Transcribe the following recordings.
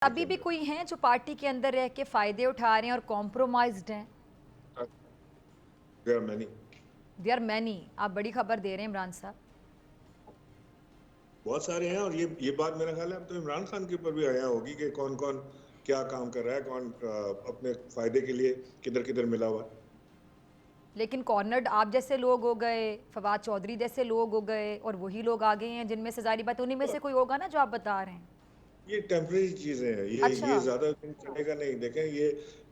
अभी भी कोई हैं जो पार्टी के अंदर रह के फायदे उठा रहे हैं और कॉम्प्रोमाइज्ड हैं? There are many. There are many. आप बड़ी खबर दे रहे हैं इमरान साहब। बहुत सारे हैं और ये बात मेरा ख्याल है अब तो इमरान खान के ऊपर भी आया होगी कि कौन कौन क्या काम कर रहा है, कौन अपने फायदे के लिए किधर किधर मिला हुआ है। लेकिन कॉर्नर्ड आप जैसे लोग हो गए, फवाद चौधरी जैसे लोग हो गए और वही लोग आ गए हैं जिनमें से जारी बात उन्हीं में से कोई होगा ना जो आप बता रहे हैं। ये टेम्परेरी चीजें हैं, अच्छा, ये ज्यादा दिन चलेगा नहीं। देखें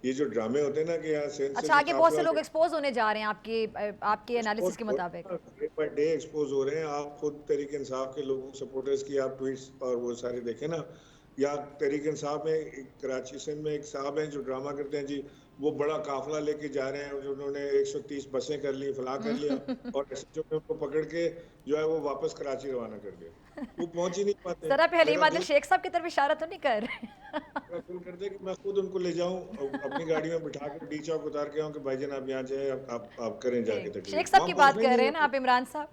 ये जो ड्रामे होते हैं ना कि यहाँ सेंस से अच्छा, जो आगे बहुत से काफिला लोग एक्सपोज होने जा रहे हैं आपके एनालिसिस के मुताबिक। डे बाय डे एक्सपोज हो रहे हैं। आप खुद तहरीक इंसाफ के लोगों सपोर्टर्स की आप ट्वीट्स और वो सारे देखें ना, या तहरीक इंसाफ में कराची सिंध में एक साहब हैं जो ड्रामा करते हैं जी, वो बड़ा काफिला लेके जा रहे हैं और उन्होंने 130 बसें कर ली, फला कर लिया और एसएचओ ने उनको पकड़ के जो है वो वापस कराची रवाना कर दिया। वो पहुंच ही नहीं पाते। सर आप हलीम मेरा आदिल दिल शेख साहब की तरफ इशारा तो नहीं कर रहे? मेरा दिल करता है कि मैं खुद उनको ले जाऊं अपनी गाड़ी में बिठा के डी चौक उतार के आऊं कि भाईजान आप यहाँ जाए, आप करें जाके नहीं, शेख तकलीफ। साहब वहां की बात पहुंचना ही कर नहीं रहे हैं ना होता। आप, इमरान साहब।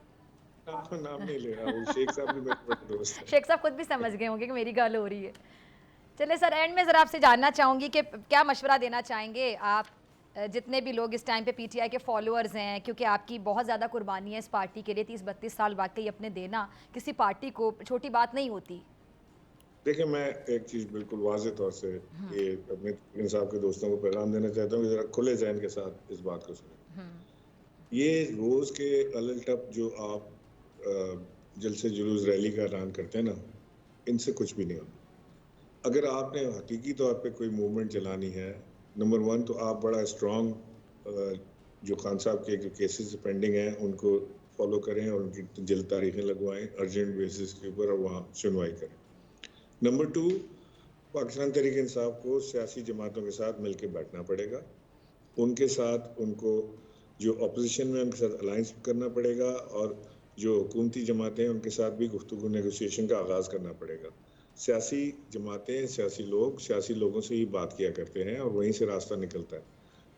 नाम नहीं ले रहा, वो शेख साहब भी मेरे बड़े दोस्त है। शेख साहब खुद भी समझ गए होंगे कि मेरी गल हो रही है। चलिए सर, एंड में ज़रा आपसे जानना चाहूँगी कि क्या मशवरा देना चाहेंगे आप जितने भी लोग इस टाइम पे पीटीआई के फॉलोअर्स हैं, क्योंकि आपकी बहुत ज़्यादा कुर्बानी है इस पार्टी के लिए, 30-32 साल वाकई अपने देना किसी पार्टी को छोटी बात नहीं होती। देखिए, मैं एक चीज़ बिल्कुल वाज़ेह तौर से ये अपने तकरीबन साहब के दोस्तों को पैगाम देना चाहता हूँ कि ज़रा खुले ज़हन के साथ इस बात को सुनें। ये रोज़ के अलग टप जो आप जलसे जुलूस रैली का ऐलान करते हैं ना, इनसे कुछ भी नहीं होता। अगर आपने हकीकी तौर पे कोई मूवमेंट चलानी है, नंबर 1 तो आप बड़ा स्ट्रॉन्ग जो खान साहब के जो केसेस पेंडिंग हैं उनको फॉलो करें और उनकी जल्द तारीखें लगवाएं अर्जेंट बेसिस के ऊपर और वहाँ सुनवाई करें। नंबर 2, पाकिस्तान तहरीक इंसाफ को सियासी जमातों के साथ मिलकर बैठना पड़ेगा। उनके साथ उनको जो अपोजिशन में उनके साथ अलायंस करना पड़ेगा और जो हुकूमती जमातें हैं उनके साथ भी गुफ्तगू नेगोशिएशन का आगाज़ करना पड़ेगा। सियासी जमातें, सियासी लोगों से ही बात किया करते हैं और वहीं से रास्ता निकलता है।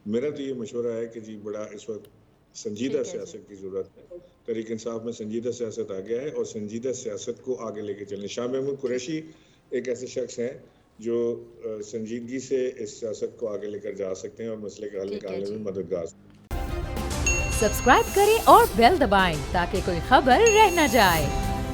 मेरा तो ये मशवरा है कि जी बड़ा इस वक्त संजीदा सियासत की ज़रूरत है। तहरीक इंसाफ में संजीदा सियासत आ गया है और संजीदा सियासत को आगे लेके चलें। शाह महमूद कुरैशी एक ऐसे शख्स हैं जो संजीदगी से इस सियासत को आगे लेकर जा सकते हैं और मसले का हल निकालने में मददगार। सब्सक्राइब करें और बेल दबाएं ताकि कोई खबर रह न जाए।